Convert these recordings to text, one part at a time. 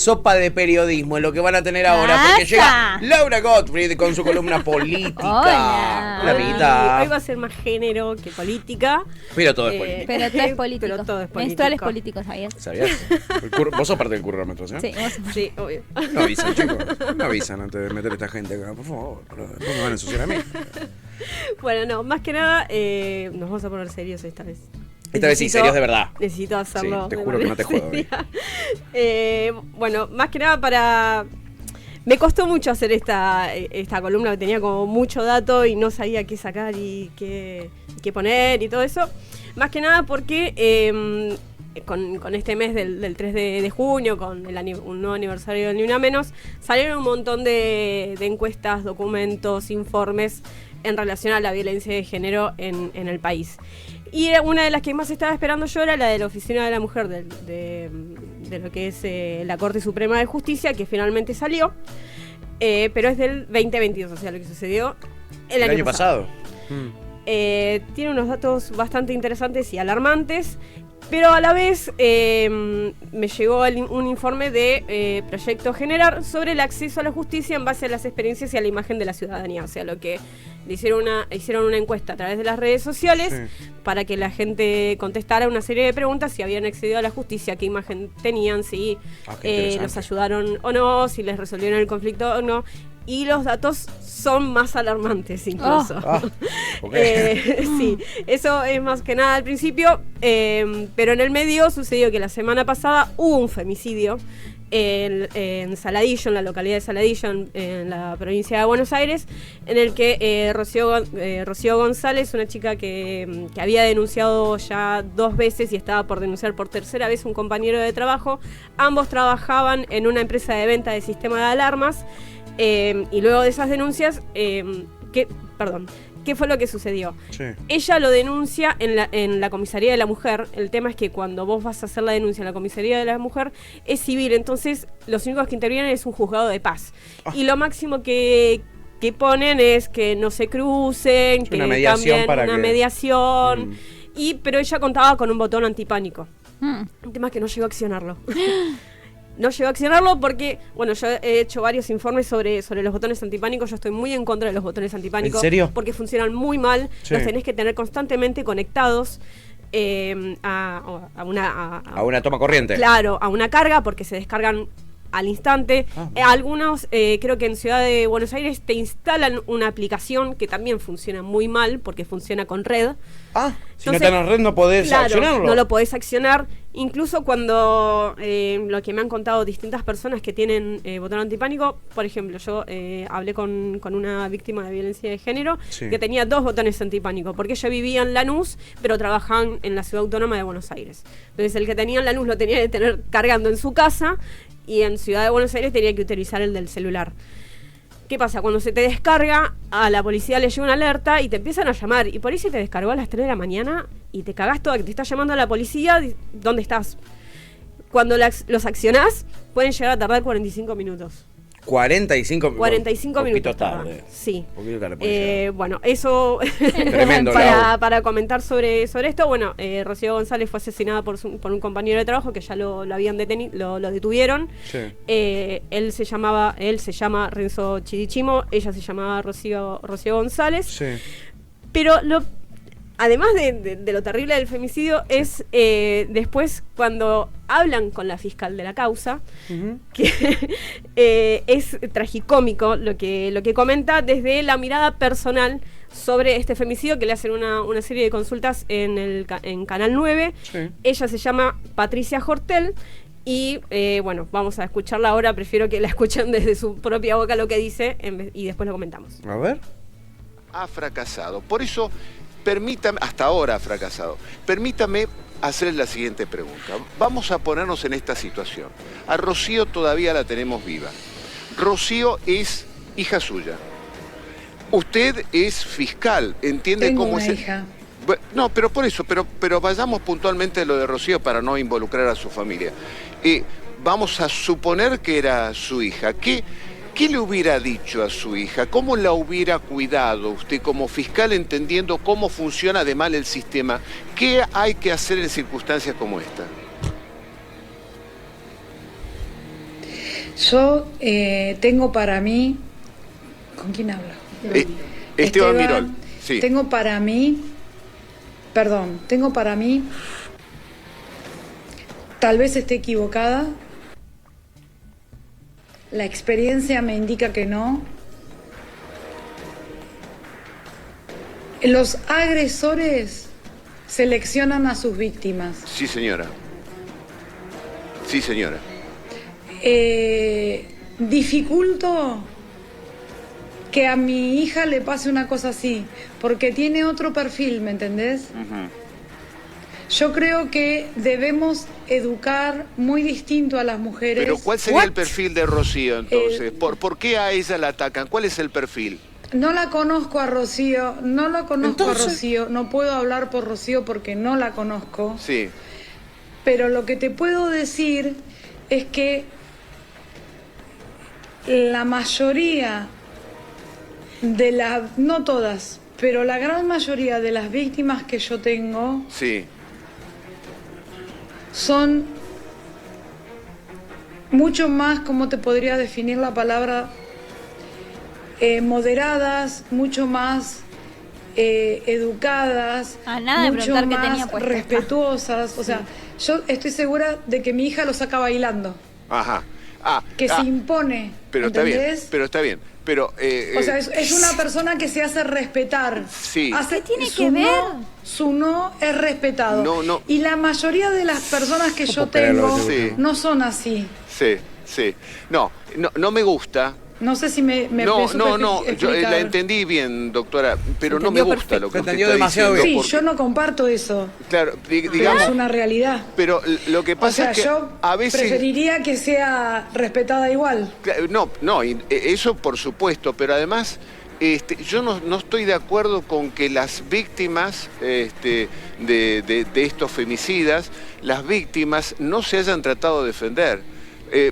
Sopa de periodismo es lo que van a tener ahora, porque llega Laura Gottfried con su columna política. Hola. Hola, amiguita. Hoy va a ser más género que política. Pero todo es político. Pero todo es político. Pero todo es político. Menstruales políticos, ¿sabías? ¿Sabías? Vos sos parte del currómetro, ¿sí? Sí, vos. Sí, obvio. No avisan, chicos. No avisan antes de meter a esta gente acá, por favor. Después me van a ensuciar a mí. Bueno, no, más que nada nos vamos a poner serios esta vez. Esta vez sí, serios de verdad. Necesito hacerlo. Sí, te juro que no te juego hoy. Bueno, más que nada para... Me costó mucho hacer esta columna, que tenía como mucho dato y no sabía qué sacar y qué poner y todo eso. Más que nada porque con este mes del 3 de junio, con un nuevo aniversario del Ni Una Menos, salieron un montón de encuestas, documentos, informes en relación a la violencia de género en el país. Y una de las que más estaba esperando yo era la de la Oficina de la Mujer de lo que es la Corte Suprema de Justicia, que finalmente salió, pero es del 2022, o sea, lo que sucedió el año pasado. Tiene unos datos bastante interesantes y alarmantes, pero a la vez me llegó un informe de Proyecto Generar sobre el acceso a la justicia en base a las experiencias y a la imagen de la ciudadanía. O sea, lo que le hicieron una encuesta a través de las redes sociales para que la gente contestara una serie de preguntas: si habían accedido a la justicia, qué imagen tenían, si los ayudaron o no, si les resolvieron el conflicto o no. Y los datos son más alarmantes incluso. Sí, eso es más que nada al principio, pero en el medio sucedió que la semana pasada hubo un femicidio en Saladillo, en la localidad de Saladillo, en la provincia de Buenos Aires, en el que Rocío González, una chica que había denunciado ya 2 veces y estaba por denunciar por tercera vez un compañero de trabajo. Ambos trabajaban en una empresa de venta de sistema de alarmas. Y luego de esas denuncias, ¿qué fue lo que sucedió? Sí. Ella lo denuncia en la comisaría de la mujer. El tema es que cuando vos vas a hacer la denuncia en la comisaría de la mujer es civil, entonces los únicos que intervienen es un juzgado de paz. Y lo máximo que ponen es que no se crucen, que cambien una mediación. Pero ella contaba con un botón antipánico. El tema es que no llegó a accionarlo. No llegó a accionarlo porque, bueno, yo he hecho varios informes sobre los botones antipánicos. Yo estoy muy en contra de los botones antipánicos. ¿En serio? Porque funcionan muy mal. Sí. Los tenés que tener constantemente conectados a una toma corriente. Claro, a una carga, porque se descargan al instante. Algunos, creo que en Ciudad de Buenos Aires te instalan una aplicación que también funciona muy mal porque funciona con red. Si no estás en red no podés accionarlo. No lo podés accionar. Incluso cuando lo que me han contado distintas personas que tienen botón antipánico, por ejemplo, yo hablé con una víctima de violencia de género que tenía 2 botones antipánico, porque ella vivía en Lanús, pero trabajaban en la Ciudad Autónoma de Buenos Aires. Entonces el que tenía en Lanús lo tenía que tener cargando en su casa, y en Ciudad de Buenos Aires tenía que utilizar el del celular. ¿Qué pasa? Cuando se te descarga, a la policía le llega una alerta y te empiezan a llamar. Y por ahí se te descargó a las 3 de la mañana y te cagás toda, que te está llamando a la policía. ¿Dónde estás? Cuando los accionás, pueden llegar a tardar 45 minutos. 45 minutos tarde. Sí. Tarde, bueno, eso tremendo para comentar sobre esto. Bueno, Rocío González fue asesinada por un compañero de trabajo que ya lo habían detenido, lo detuvieron. Sí. Él se llama Renzo Chidichimo, ella se llamaba Rocío González. Sí. Pero además de lo terrible del femicidio, es después cuando hablan con la fiscal de la causa, que es tragicómico lo que comenta desde la mirada personal sobre este femicidio, que le hacen una serie de consultas en Canal 9. Sí. Ella se llama Patricia Hortel. Y bueno, vamos a escucharla ahora. Prefiero que la escuchen desde su propia boca lo que dice y después lo comentamos. A ver. Ha fracasado. Por eso... hasta ahora ha fracasado. Permítame hacerles la siguiente pregunta. Vamos a ponernos en esta situación. A Rocío todavía la tenemos viva. Rocío es hija suya. Usted es fiscal, ¿entiende? Tengo cómo una es? hija. No, pero por eso, pero vayamos puntualmente a lo de Rocío para no involucrar a su familia. Vamos a suponer que era su hija. ¿Qué le hubiera dicho a su hija? ¿Cómo la hubiera cuidado usted como fiscal, entendiendo cómo funciona de mal el sistema? ¿Qué hay que hacer en circunstancias como esta? Yo tengo para mí... ¿Con quién hablo? Esteban Mirol. Sí. Tengo para mí, tal vez esté equivocada, la experiencia me indica que no. Los agresores seleccionan a sus víctimas. Sí, señora. Sí, señora. Dificulto que a mi hija le pase una cosa así, porque tiene otro perfil, ¿me entendés? Yo creo que debemos educar muy distinto a las mujeres. Pero ¿cuál sería el perfil de Rocío, entonces? ¿Por qué a ella la atacan? ¿Cuál es el perfil? No la conozco a Rocío, no puedo hablar por Rocío porque no la conozco. Sí. Pero lo que te puedo decir es que la mayoría de las, no todas, pero la gran mayoría de las víctimas que yo tengo Sí. son mucho más, ¿cómo te podría definir la palabra? Moderadas, mucho más educadas, nada de mucho preguntar qué más tenía puesto. respetuosas. O sea, yo estoy segura de que mi hija lo saca bailando. Ajá. Se impone. Pero ¿entendés? está bien. Pero, o sea, es una persona que se hace respetar. Sí. ¿Qué tiene que ver? Su no es respetado. No. Y la mayoría de las personas que yo tengo Sí. no son así. Sí. No me gusta. No sé si me No, yo explicar. la entendí bien, doctora, pero no me Entendió gusta lo que perfecto. usted Entendió está demasiado diciendo. Sí, porque- yo no comparto eso. Claro, Pero digamos, es una realidad. pero lo que O pasa sea, es que yo a veces... preferiría que sea respetada igual. No, eso por supuesto, pero además yo no estoy de acuerdo con que las víctimas de estos femicidas, las víctimas no se hayan tratado de defender.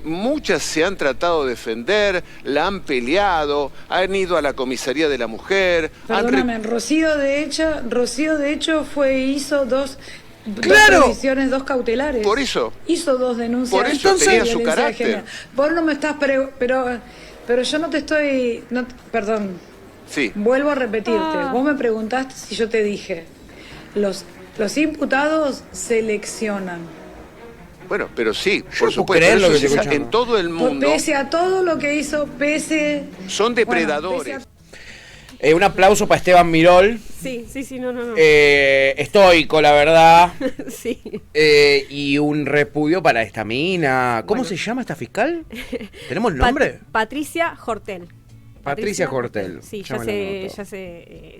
Muchas se han tratado de defender, la han peleado, han ido a la comisaría de la mujer. Perdóname, Rocío de hecho hizo dos revisiones, dos cautelares. Por eso. Hizo dos denuncias. Por eso de tenía violencia su de carácter. género. Vos no me estás pero yo no te estoy perdón. Sí. Vuelvo a repetirte. Vos me preguntaste si yo te dije. Los imputados seleccionan. Bueno, pero sí, Yo por no puedo supuesto. creer lo Eso que se estoy sabe escuchando. en todo el mundo. Pese a todo lo que hizo, Son depredadores. Un aplauso para Esteban Mirol. Sí, no. Estoico, la verdad. Sí. Y un repudio para esta mina. ¿Cómo Bueno. se llama esta fiscal? ¿Tenemos el nombre? Patricia Hortel. Patricia Hortel. Sí, Ya me lo anoto.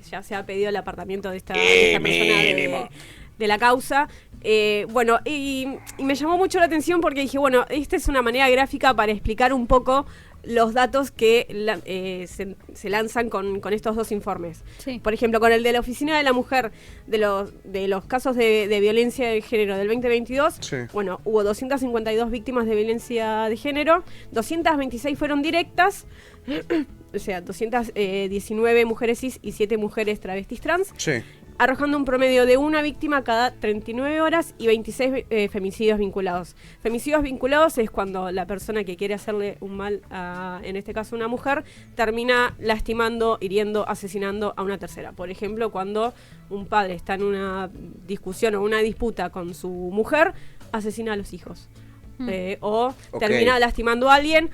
ya se ha pedido el apartamiento de esta persona de la causa. Bueno, y me llamó mucho la atención porque dije, bueno, esta es una manera gráfica para explicar un poco los datos que se lanzan con estos dos informes. Sí. Por ejemplo, con el de la Oficina de la Mujer de los casos de violencia de género del 2022, Sí. bueno, hubo 252 víctimas de violencia de género, 226 fueron directas, o sea, 219 mujeres cis y 7 mujeres travestis trans, Sí. arrojando un promedio de una víctima cada 39 horas y 26 femicidios vinculados. Femicidios vinculados es cuando la persona que quiere hacerle un mal a, en este caso una mujer, termina lastimando, hiriendo, asesinando a una tercera. Por ejemplo, cuando un padre está en una discusión o una disputa con su mujer, asesina a los hijos. O Ok. termina lastimando a alguien.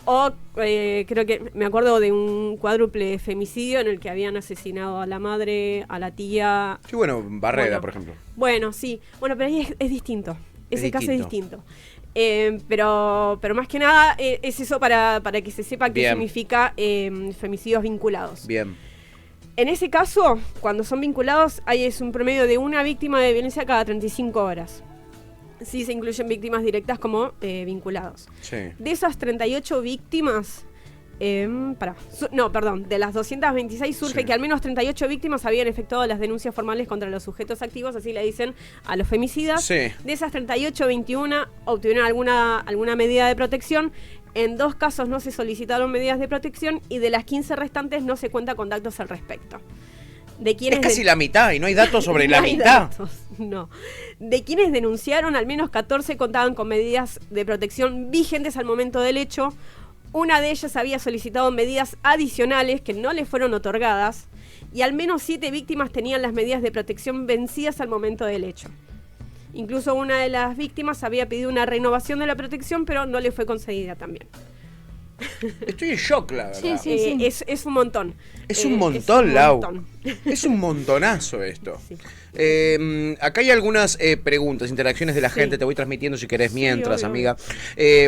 O creo que me acuerdo de un cuádruple femicidio en el que habían asesinado a la madre, a la tía. Sí, bueno, Barrera, Bueno, por ejemplo. Bueno, sí. Bueno, pero ahí es distinto. Ese caso es distinto. distinto. Pero más que nada es eso para que se sepa qué Bien. significa femicidios vinculados. Bien. En ese caso, cuando son vinculados, es un promedio de una víctima de violencia cada 35 horas. Sí se incluyen víctimas directas como vinculados. Sí. De esas 38 víctimas, de las 226 surge Sí. que al menos 38 víctimas habían efectuado las denuncias formales contra los sujetos activos, así le dicen a los femicidas. Sí. De esas 38, 21 obtuvieron alguna medida de protección. En 2 casos no se solicitaron medidas de protección y de las 15 restantes no se cuenta con datos al respecto. de quienes Es casi la mitad y no hay datos sobre la no hay mitad. datos, no. De quienes denunciaron, al menos 14 contaban con medidas de protección vigentes al momento del hecho. Una de ellas había solicitado medidas adicionales que no le fueron otorgadas y al menos 7 víctimas tenían las medidas de protección vencidas al momento del hecho. Incluso una de las víctimas había pedido una renovación de la protección, pero no le fue concedida también. Estoy en shock, la verdad. Sí. Es un montón. Es un montón, Lau. montón. Es un montonazo esto. Sí. Acá hay algunas preguntas, interacciones de la Sí. gente. Te voy transmitiendo si querés mientras, obvio. amiga.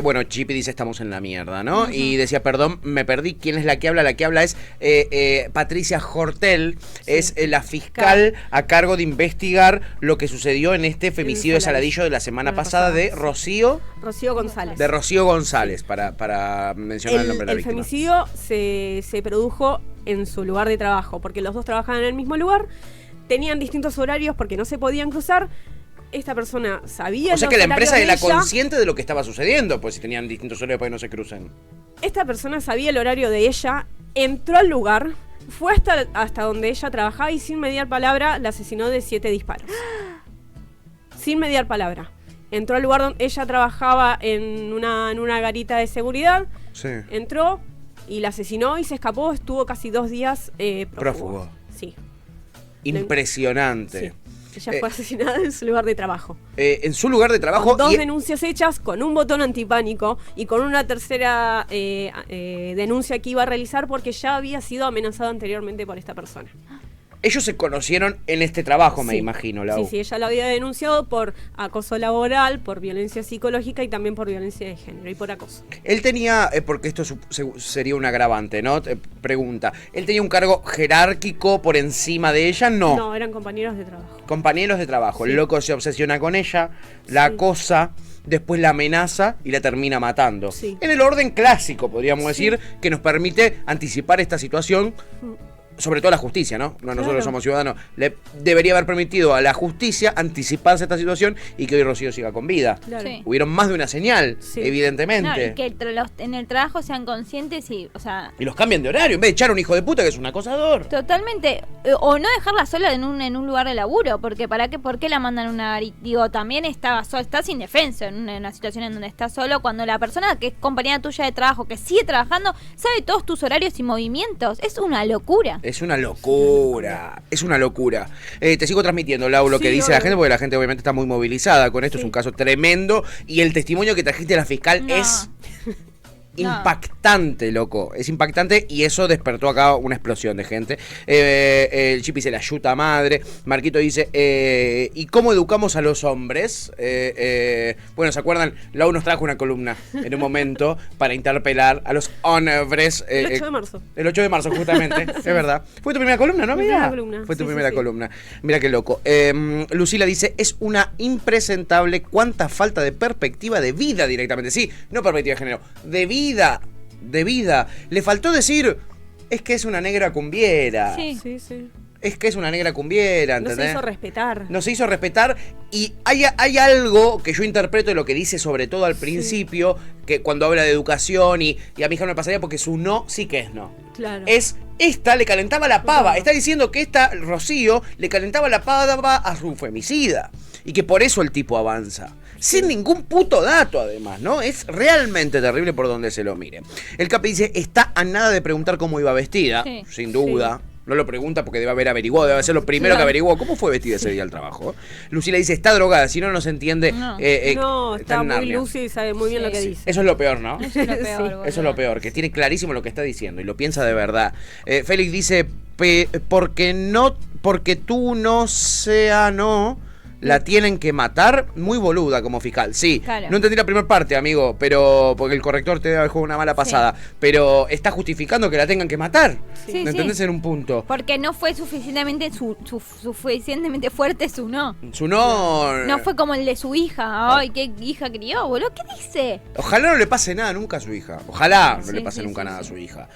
Bueno, Chipi dice estamos en la mierda, ¿no? Y decía, perdón, me perdí. ¿Quién es la que habla? La que habla es Patricia Hortel. Es la fiscal a cargo de investigar lo que sucedió en este femicidio de Saladillo de la semana pasada de Rocío. Rocío González. De Rocío González, para mencionar el nombre de la El víctima. femicidio se produjo en su lugar de trabajo, porque los dos trabajaban en el mismo lugar, tenían distintos horarios porque no se podían cruzar. Esta persona sabía O sea los que la horarios empresa de era ella. consciente de lo que estaba sucediendo, pues si tenían distintos horarios para que no se crucen. Esta persona sabía el horario de ella, entró al lugar, fue hasta donde ella trabajaba y sin mediar palabra la asesinó de 7 disparos. Sin mediar palabra. Entró al lugar donde ella trabajaba en una garita de seguridad, Sí. entró y la asesinó y se escapó. Estuvo casi 2 días Prófugo. Sí. Impresionante. Sí. Ella fue asesinada en su lugar de trabajo. En su lugar de trabajo. Con 2 y- denuncias hechas, con un botón antipánico y con una tercera denuncia que iba a realizar porque ya había sido amenazado anteriormente por esta persona. Ellos se conocieron en este trabajo, me Sí. imagino, Lau. Sí, ella lo había denunciado por acoso laboral, por violencia psicológica y también por violencia de género y por acoso. Él tenía, porque esto sería un agravante, ¿no? Pregunta, ¿él tenía un cargo jerárquico por encima de ella? No. No, eran compañeros de trabajo. Compañeros de trabajo. Sí. El loco se obsesiona con ella, la Sí. acosa, después la amenaza y la termina matando. Sí. En el orden clásico, podríamos Sí. decir, que nos permite anticipar esta situación. Sobre todo la justicia, ¿no? No, nosotros Claro. somos ciudadanos. Le debería haber permitido a la justicia anticiparse esta situación y que hoy Rocío siga con vida. Claro. Sí. Hubieron más de una señal, Sí. evidentemente. No, y que en el trabajo sean conscientes y, o sea, Y los cambian de horario, en vez de echar a un hijo de puta que es un acosador. totalmente, o no dejarla sola en un lugar de laburo, porque ¿por qué la mandan a una digo, también estás indefenso en una situación en donde estás solo, cuando la persona que es compañera tuya de trabajo, que sigue trabajando, sabe todos tus horarios y movimientos? Es una locura. Es una locura, es una locura. Te sigo transmitiendo, Lau, lo Sí, que dice la obvio. gente, porque la gente obviamente está muy movilizada con esto. Sí. Es un caso tremendo. Y el testimonio que trajiste a la fiscal No. es No. impactante, loco. Es impactante y eso despertó acá una explosión de gente. El Chip dice la yuta madre. Marquito dice, ¿y cómo educamos a los hombres? Bueno, ¿se acuerdan? Lau nos trajo una columna en un momento para interpelar a los hombres. El 8 de marzo. El 8 de marzo, justamente, es verdad. Fue tu primera columna, ¿no? Mi Mira. primera columna. Fue tu Sí, primera sí. columna. Mira qué loco. Lucila dice, es una impresentable cuánta falta de perspectiva de vida directamente. Sí, no perspectiva de género, de vida. De vida. Le faltó decir, es que es una negra cumbiera. Sí. Sí, sí. Es que es una negra cumbiera, No ¿entendés? se hizo respetar. No se hizo respetar y hay algo que yo interpreto de lo que dice sobre todo al principio, que cuando habla de educación y a mi hija no me pasaría porque su no sí que es no. Claro. Es, esta le calentaba la pava, está diciendo que esta, Rocío, le calentaba la pava a su femicida y que por eso el tipo avanza. Sin ningún puto dato, además, ¿no? Es realmente terrible por donde se lo mire. El Capi dice, está a nada de preguntar cómo iba vestida, Sí. sin duda. No lo pregunta porque debe haber averiguado, debe ser lo primero que Claro. averiguó. ¿Cómo fue vestida ese día al trabajo? Lucila dice, está drogada, si no, no se entiende. No. No, está está en muy Narnia. lúcido y sabe muy bien Sí. lo que dice. Eso es lo peor, ¿no? Eso es lo peor, Sí. boludo. Eso es lo peor, que tiene clarísimo lo que está diciendo y lo piensa de verdad. Félix dice, porque tú no sea no, la tienen que matar, muy boluda como fiscal. Sí, Claro. no entendí la primera parte, amigo, pero porque el corrector te dejó una mala pasada, pero está justificando que la tengan que matar. Sí, ¿Me entendés sí. en un punto? Porque no fue suficientemente suficientemente fuerte su no. Su no... No fue como el de su hija. Ay, qué hija crió, boludo. ¿Qué dice? Ojalá no le pase nada nunca a su hija. Ojalá no Sí, le pase sí, nunca sí, nada a sí. su hija.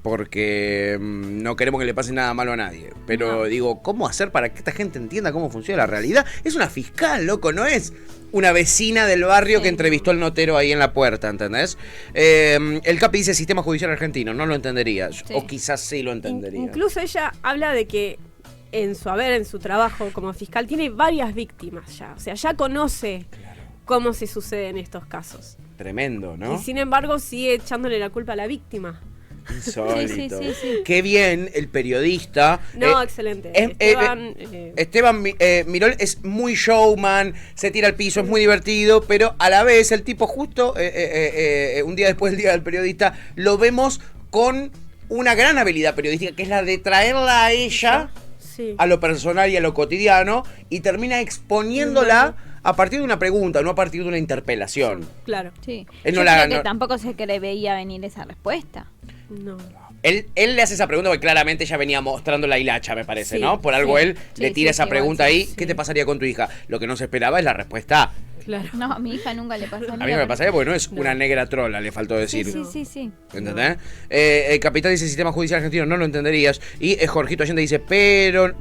Porque no queremos que le pase nada malo a nadie. Pero No. digo, ¿cómo hacer para que esta gente entienda cómo funciona la realidad? Es una fiscal, loco, no es una vecina del barrio que entrevistó al notero ahí en la puerta, ¿entendés? El Capi dice sistema judicial argentino, no lo entendería. Sí. O quizás sí lo entendería. Incluso ella habla de que en su trabajo como fiscal, tiene varias víctimas ya. O sea, ya conoce cómo se suceden estos casos. Tremendo, ¿no? Y sin embargo sigue echándole la culpa a la víctima. Insólito. Sí. Qué bien el periodista. No, excelente. Esteban Mirol es muy showman, se tira al piso, es muy divertido, pero a la vez el tipo justo un día después del Día del Periodista lo vemos con una gran habilidad periodística, que es la de traerla a ella a lo personal y a lo cotidiano, y termina exponiéndola a partir de una pregunta, no a partir de una interpelación. Claro. Sí. Él Yo no creo que tampoco se veía venir esa respuesta. No. Él le hace esa pregunta porque claramente ella venía mostrando la hilacha, me parece, Sí, ¿no? Por algo él le tira esa pregunta igual, ahí. sí. ¿Qué te pasaría con tu hija? Lo que no se esperaba es la respuesta. Claro. No, a mi hija nunca le pasaría. A mí me pasaría porque no es una negra trola, le faltó decir. Sí. ¿Entendés? El capitán dice sistema judicial argentino, no lo entenderías. Y Jorgito Allende dice, pero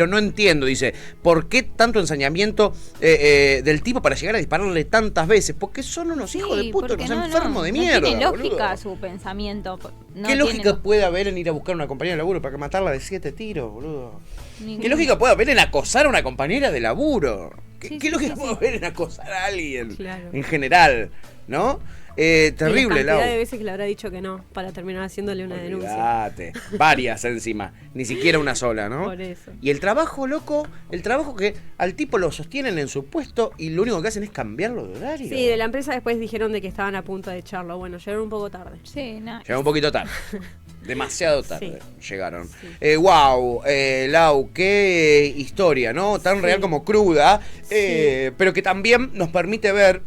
no entiendo, dice, ¿por qué tanto ensañamiento del tipo para llegar a dispararle tantas veces? Porque son unos hijos de puta, unos enfermos de mierda. No tiene lógica boludo. su pensamiento. ¿Qué lógica puede haber en ir a buscar a una compañera de laburo para matarla de 7 tiros, boludo? Ninguna. ¿Qué lógica puede haber en acosar a una compañera de laburo? ¿Qué lógica puede sí. haber en acosar a alguien? Claro. En general, ¿no? Terrible, Y la Lau. cantidad de veces que le habrá dicho que no para terminar haciéndole una denuncia. Olvídate. Varias encima, ni siquiera una sola, ¿no? Por eso. Y el trabajo, loco, el trabajo que al tipo lo sostienen en su puesto y lo único que hacen es cambiarlo de horario. Sí, de la empresa después dijeron de que estaban a punto de echarlo. Bueno, llegaron un poco tarde. Sí, nada. Llegó un poquito tarde. Demasiado tarde llegaron. Sí. Wow, Lau, qué historia, ¿no? Tan real como cruda, pero que también nos permite ver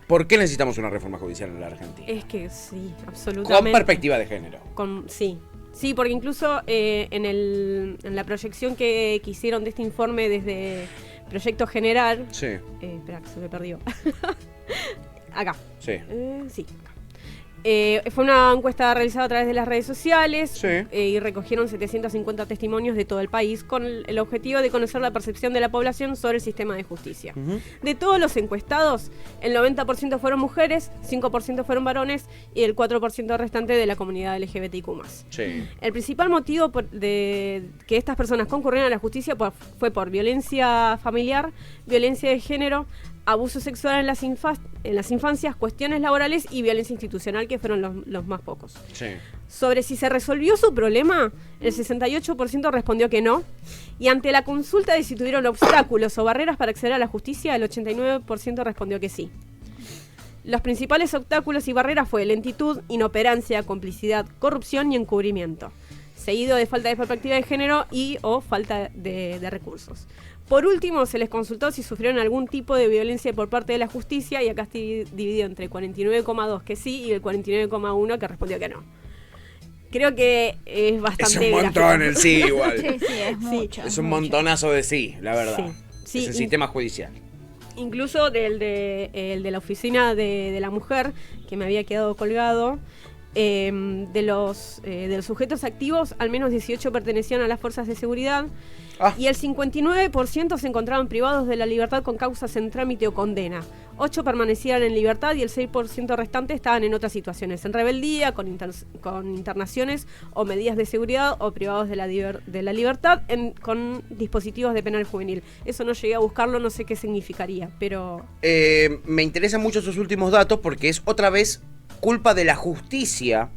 por qué necesitamos una reforma judicial en la Argentina. Es que sí, absolutamente. Con perspectiva de género. Sí, porque incluso en la proyección que hicieron de este informe desde Proyecto General. Sí. Espera, que se me perdió. Acá. Sí. Sí, acá. Fue una encuesta realizada a través de las redes sociales y recogieron 750 testimonios de todo el país con el objetivo de conocer la percepción de la población sobre el sistema de justicia. De todos los encuestados, el 90% fueron mujeres, 5% fueron varones y el 4% restante de la comunidad LGBTIQ+. Sí. El principal motivo de que estas personas concurrieran a la justicia fue por violencia familiar, violencia de género, abuso sexual en las infancias, cuestiones laborales y violencia institucional, que fueron los más pocos. Sí. Sobre si se resolvió su problema, el 68% respondió que no. Y ante la consulta de si tuvieron obstáculos o barreras para acceder a la justicia, el 89% respondió que sí. Los principales obstáculos y barreras fue lentitud, inoperancia, complicidad, corrupción y encubrimiento, seguido de falta de perspectiva de género y o falta de recursos. Por último, se les consultó si sufrieron algún tipo de violencia por parte de la justicia y acá está dividido entre el 49,2 que sí y el 49,1 que respondió que no. Creo que es bastante Es un montón el sí igual. Sí, es mucho. Es un montonazo de sí, la verdad. Sí, es el sistema judicial. Incluso el de la oficina de la mujer, que me había quedado colgado, de los sujetos activos, al menos 18 pertenecían a las fuerzas de seguridad. Y el 59% se encontraban privados de la libertad con causas en trámite o condena. 8 permanecían en libertad y el 6% restante estaban en otras situaciones, en rebeldía, con internaciones o medidas de seguridad o privados de la libertad con dispositivos de penal juvenil. Eso no llegué a buscarlo, no sé qué significaría, pero... Me interesan mucho sus últimos datos porque es otra vez culpa de la justicia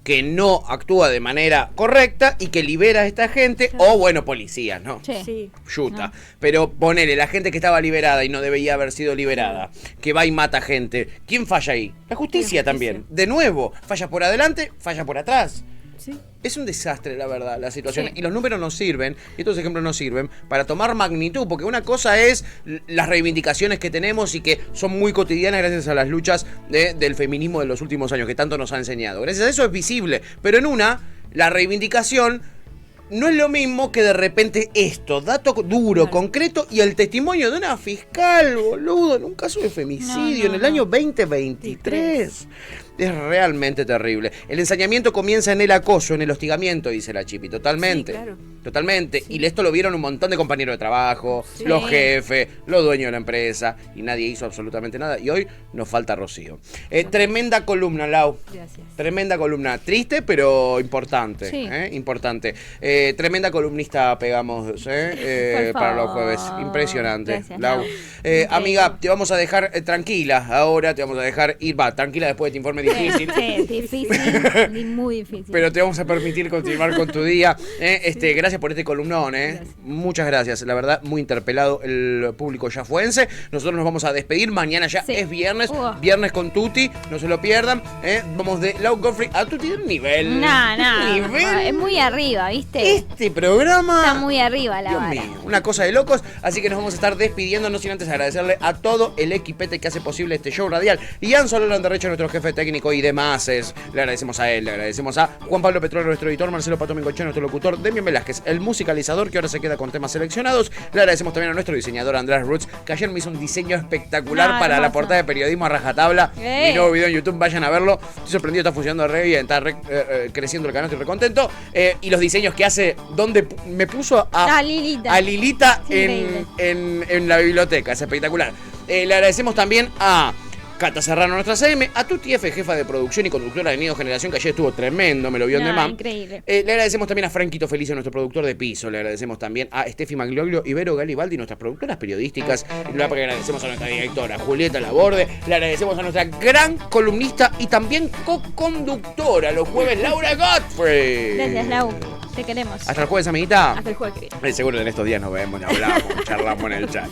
que no actúa de manera correcta y que libera a esta gente, o bueno, policías, ¿no? Sí. Yuta. No. Pero ponele, la gente que estaba liberada y no debía haber sido liberada, que va y mata gente, ¿quién falla ahí? La justicia también. De nuevo, falla por adelante, falla por atrás. Sí. Es un desastre, la verdad, la situación. Sí. Y los números no sirven, y estos ejemplos no sirven para tomar magnitud, porque una cosa es las reivindicaciones que tenemos y que son muy cotidianas gracias a las luchas del feminismo de los últimos años, que tanto nos ha enseñado. Gracias a eso es visible, pero en la reivindicación no es lo mismo que de repente esto, dato duro, concreto, y el testimonio de una fiscal, boludo, en un caso de femicidio en el año 2023. Es realmente terrible. El ensañamiento comienza en el acoso, en el hostigamiento, dice la Chipi. Totalmente. Sí, claro. Totalmente. Y esto lo vieron un montón de compañeros de trabajo, Sí. los jefes, los dueños de la empresa. Y nadie hizo absolutamente nada. Y hoy nos falta Rocío. Tremenda columna, Lau. Gracias. Tremenda columna. Triste, pero importante. Sí. Importante. Tremenda columnista pegamos Por para los favor. jueves. Impresionante. Gracias, Lau. Lau. Amiga, te vamos a dejar tranquila ahora. Te vamos a dejar ir. Va, tranquila después de este informe difícil. Sí, difícil. Y muy difícil. Pero te vamos a permitir continuar con tu día. Gracias por este columnón. Gracias. Muchas gracias. La verdad, muy interpelado el público yafuense. Nosotros nos vamos a despedir. Mañana ya Sí. es viernes. Ua. Viernes con Tuti. No se lo pierdan. Vamos de Lau Godfrey a Tuti de un nivel. No, es muy arriba, ¿viste? Este programa. Está muy arriba la Dios vara. mío, una cosa de locos. Así que nos vamos a estar despidiendo, no sin antes agradecerle a todo el equipete que hace posible este show radial. Ian Solón Derecho, nuestro jefe técnico y demás. Le agradecemos a él, le agradecemos a Juan Pablo Petróleo, nuestro editor, Marcelo Pato Mingoche, nuestro locutor, Demian Velázquez, el musicalizador que ahora se queda con temas seleccionados. Le agradecemos también a nuestro diseñador Andrés Roots, que ayer me hizo un diseño espectacular para la hermoso. portada de Periodismo a Rajatabla. Mi nuevo video en YouTube, vayan a verlo. Estoy sorprendido, está funcionando re bien, está creciendo el canal, estoy re contento. Y los diseños que hace, donde me puso Ah, Lilita. a Lilita Es increíble. en la biblioteca, es espectacular. Le agradecemos también a Cata Serrano, nuestra CM, a Tuti F, jefa de producción y conductora de Nido Generación, que ayer estuvo tremendo, me lo vio en No, demás. increíble. Le agradecemos también a Franquito Felicio, nuestro productor de piso. Le agradecemos también a Steffi Maglioglio y Vero Galibaldi, nuestras productoras periodísticas. Y le agradecemos a nuestra directora Julieta Laborde. Le agradecemos a nuestra gran columnista y también co-conductora los jueves, Laura Godfrey. Gracias, Lau. Te queremos. Hasta el jueves, amiguita. Hasta el jueves que viene. Seguro en estos días nos vemos, hablamos, charlamos en el chat.